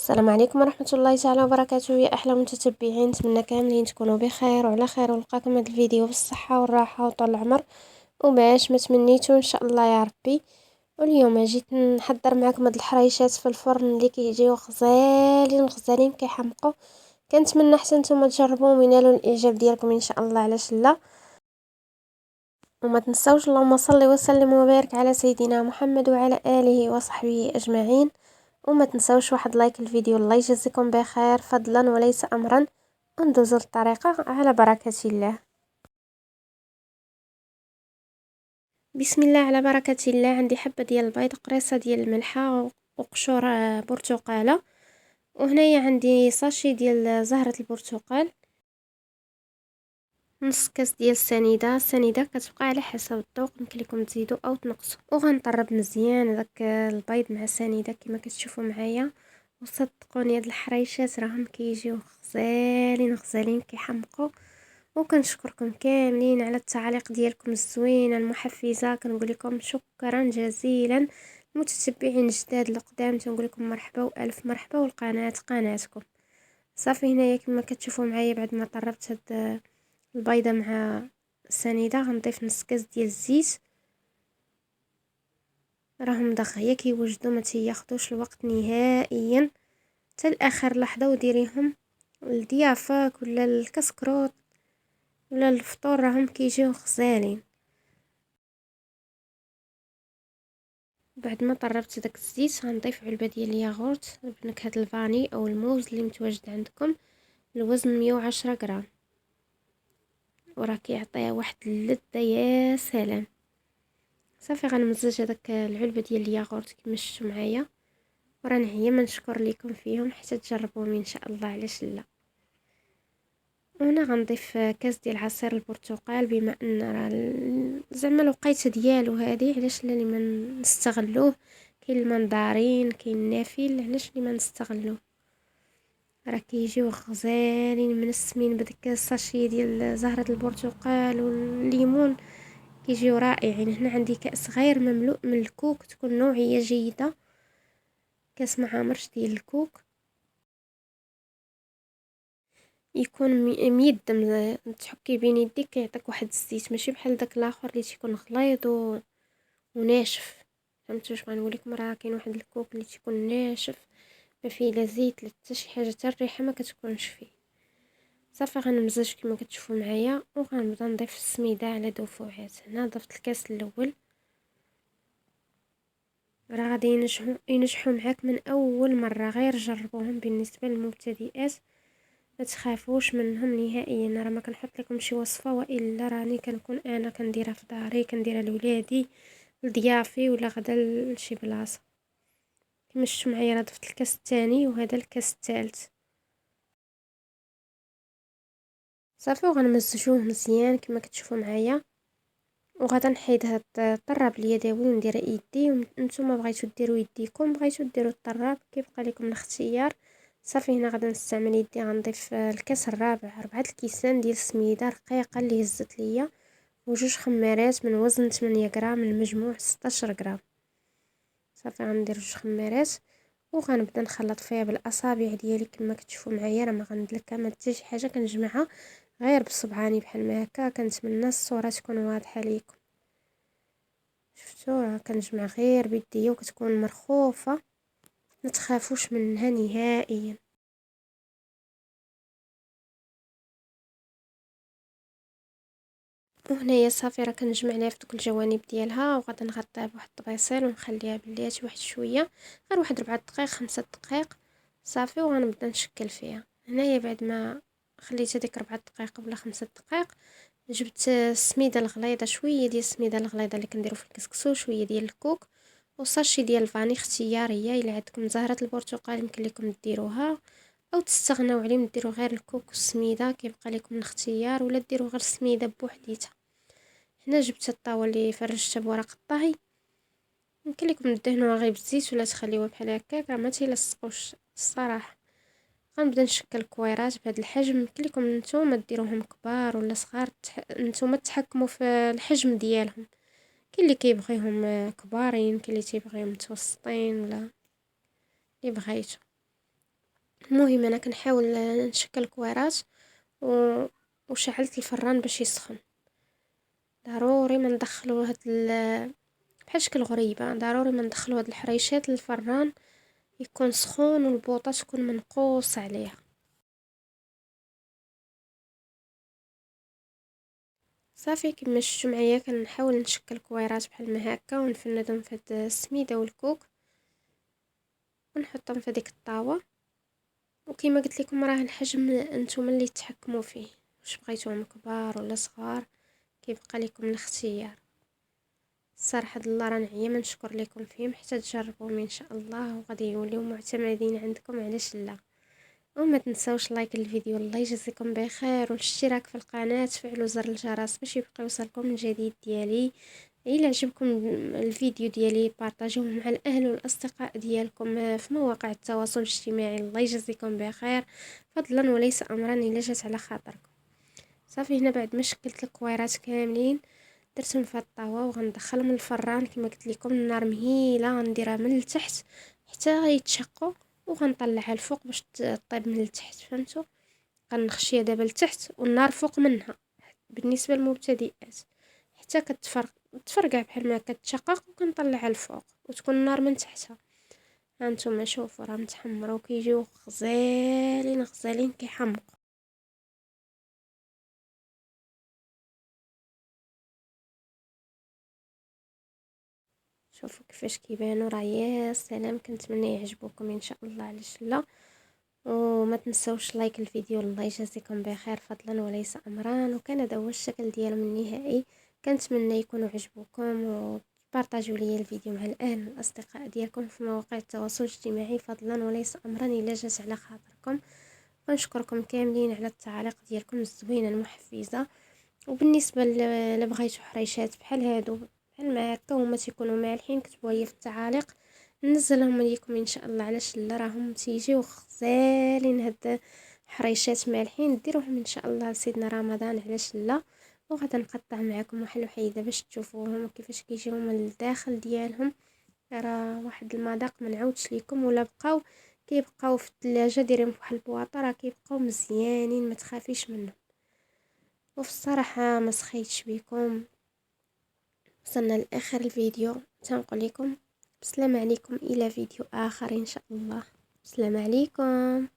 السلام عليكم ورحمة الله تعالى وبركاته. يا أحلى متتبعين، نتمنى كاملين تكونوا بخير وعلى خير، ونلقاكم هذا الفيديو بالصحة والراحة وطول العمر وباش ما تمنيتو إن شاء الله يا ربي. واليوم جيت نحضر معكم هاد الحريشات في الفرن اللي كيجيو غزالين غزالين كيحمقوا. كنتمنى حتى نتوما تجربوهم وينالوا الإعجاب ديالكم إن شاء الله، علاش لا. وما تنسوش اللهم صل وسلم وبارك على سيدنا محمد وعلى آله وصحبه أجمعين. وما تنسوش واحد لايك الفيديو، الله يجزيكم بخير فضلا وليس امرا. وندوزو الطريقه على بركه الله. بسم الله على بركه الله. عندي حبه ديال البيض، قريصه ديال الملحه، وقشور برتقاله، وهنايا عندي ساشي ديال زهره البرتقال، نص كاس ديال السنيده كتبقى على حسب الذوق، يمكن لكم تزيدوا او تنقصوا. وغنطرب مزيان داك البيض مع السنيده كما كتشوفوا معايا. وصدقوني هاد الحريشات راهم كيجيو غزالين غزالين كيحمقوا. وكنشكركم كاملين على التعاليق ديالكم الزوينه المحفزه، كنقول لكم شكرا جزيلا. المتتبعين الجداد القدام تنقول لكم مرحبا والف مرحبا، والقناه قناتكم. صافي هنايا كما كتشوفوا معايا بعد ما طربت هاد البيضه مع السنيده، غنضيف نص كاس ديال الزيت. راهم دغيا كيوجدوا، ما تياخذوش الوقت نهائيا حتى لاخر لحظه، وديريهم الضيافه ولا الكسكروط ولا الفطور، راهم كيجيو غزالين. بعد ما طربت داك الزيت غنضيف علبه ديال الياغورت بنكهه الفاني او الموز اللي متواجد عندكم، الوزن 110 غرام. وراه كيعطيها واحد اللذه يا سلام. صافي غنمزج هذاك العلبه ديال الياغورت كما شفتوا معايا، وراني هي ما نشكر لكم فيهم حتى تجربوهم ان شاء الله، علاش لا. وهنا غنضيف كاس ديال عصير البرتقال، بما ان راه زعما الوقيته ديالو هذه، علاش لا ما نستغلوه. كاين المنظارين، كاين النافيل، علاش ما نستغلوه. راه كيجيو غزالين منسمين بديك الساشي ديال زهره البرتقال والليمون، كيجيو رائعين. هنا عندي كاس غير مملوء من الكوك، تكون نوعيه جيده، كاس مع مرش ديال الكوك، يكون ميدم، تحكي بين يديك كيعطيك واحد الزيت، ماشي بحال داك الاخر اللي تيكون غليظ وناشف. فهمتوا واش غنقول لكم؟ راه كاين واحد الكوك اللي تيكون ناشف، ما فيه لا زيت لا حتى شي حاجه، حتى الريحه ما كتكونش فيه. صافي غنمزج كما كتشوفوا معايا، وغنبدا نضيف السميده على دفعات. هنا ضفت الكاس الاول، راه غادي ينجحوا معاك من اول مره، غير جربوهم. بالنسبه للمبتدئات ما تخافوش منهم نهائيا، راه ما كنحط لكم شي وصفه، والا راني كنكون انا كنديرها في داري، كنديرها لولادي لضيافي ولا غدا لشي بلاصه. كما شفتوا معايا راه ضفت الكاس الثاني وهذا الكاس الثالث. صافي وغنمزجوه مزيان كما كتشوفوا معايا. وغادا نحيد هاد الطراب اليدوي وندير يدي، نتوما بغيتو ديروا يديكم، بغيتو ديروا الطراب كيبقى لكم الاختيار. صافي هنا غادا نستعمل يدي، غنضيف الكاس الرابع 4 الكيسان ديال السميده رقيقه اللي هزت ليا، وجوج خمارات من وزن 8 غرام، المجموع 16 غرام. صافي غندير جوج خمارات وغنبدا نخلط فيها بالاصابع ديالي كما كتشوفوا معايا. راه ما غندلكها ما حتى شي حاجه، كنجمعها غير بصبعاني بحال ما هكا. كنتمنى الصوره تكون واضحه ليكم. شفتوا راه كنجمع غير بيديا وكتكون مرخوفه، ما تخافوش منها نهائيا. وهنايا صافي راه كنجمع ليها في دوك الجوانب ديالها، وغادا نغطيها بواحد الطبيصيل ونخليها بلاتي واحد شويه، غير واحد 4 دقائق 5 دقائق. صافي وغنبدا نشكل فيها. هنايا بعد ما خليت هذيك 4 دقائق ولا 5 دقائق، جبت السميده الغليظه، شويه ديال السميده الغليظه اللي كنديروا في الكسكسو، شويه ديال الكوك، وصاشي ديال الفاني اختياريه. الا عندكم زهره البرتقال يمكن لكم ديروها، او تستغناو عليه ديروا غير الكوك والسميده، كيبقى لكم الاختيار، ولا ديروا غير السميده بوحديتها. هنا جبت الطاوه اللي فرشتها بورق الطهي، يمكن لكم دهنوها غير بالزيت ولا تخليوها بحال هكاك، راه ما تيلصقوش الصراحه. غنبدا نشكل كويرات بهذا الحجم، يمكن لكم نتوما ديروهم كبار ولا صغار، نتوما تحكموا في الحجم ديالهم. كاين اللي كيبغيهم كبارين، كاين اللي تيبغيهم متوسطين، ولا اللي بغيتو. المهم انا كنحاول نشكل كويرات و... وشعلت الفران باش يسخن. ضروري ما ندخلوا بحال شكل غريبه، ضروري ما ندخلوا هاد الحريشات للفران يكون سخون والبوطه تكون منقوص عليها. صافي كما شفتوا معايا كنحاول نشكل كويرات بحال ما هكا ونفندهم في هاد السميده والكوك ونحطهم في ديك الطاوه. وكما قلت لكم راه الحجم انتم اللي تحكموا فيه، واش بغيتوهم كبار ولا صغار كيبقى لكم الاختيار. الصراحه الله راه نعيا ما نشكر لكم فيهم حتى تجربوهم ان شاء الله وغادي يوليو معتمدين عندكم، علاش لا. وما تنساوش لايك الفيديو، الله يجزيكم بخير، والاشتراك في القناه، تفعلوا زر الجرس باش يبقى يوصلكم الجديد ديالي. الى عجبكم الفيديو ديالي بارطاجوه مع الاهل والاصدقاء ديالكم في مواقع التواصل الاجتماعي، الله يجزيكم بخير فضلا وليس امرا الا جات على خاطركم. صافي هنا بعد ما شكلت الكويرات كاملين درتهم في الطاوه وغندخلهم الفران كما قلت لكم النار مهيله، غنديرها من التحت حتى يتشقوا وغنطلعها الفوق باش طيب من التحت، فهمتوا؟ غنخشيها دابا لتحت والنار فوق منها بالنسبه للمبتدئات حتى تفرقع بحال ما كتشقق وكنطلعها الفوق وتكون النار من تحتها. هانتوما شوفوا راه متحمروا وكيجيو غزالين غزالين كيحمقوا. شوفوا كيفاش كيبانوا، راه يا سلام، كنتمنى يعجبوكم ان شاء الله، علاش لا. وما تنسوش لايك الفيديو، الله يجازيكم بخير فضلا وليس امرا. وكان هذا هو الشكل ديالهم النهائي، كنتمنى يكونوا عجبوكم وبارطاجوا لي الفيديو مع الاهل والاصدقاء ديالكم في مواقع التواصل الاجتماعي فضلا وليس امرا الا جات على خاطركم. ونشكركم كاملين على التعاليق ديالكم الزوينه المحفزه. وبالنسبه لبغيتو حريشات بحال هادو بحال ما هكا هما تيكونوا مالحين كتبوا لي في التعاليق ننزلهم ليكم ان شاء الله، علاش لا، راهم تيجيو غزالين هاد حريشات مالحين. ديروهم ان شاء الله لسيدنا رمضان، علاش لا. وغادا نقطع معكم واحد الوحيده باش تشوفوهم كيفاش كيجيو من الداخل ديالهم. راه واحد المذاق ما نعاودش لكم، ولا كيبقاو في الثلاجه دايرين في واحد البواطه راه كيبقاو مزيانين، ما تخافيش منهم. وفي الصراحه ما سخيتش بكم، وصلنا لاخر الفيديو، تنقول لكم بسلام عليكم الى فيديو اخر ان شاء الله. السلام عليكم.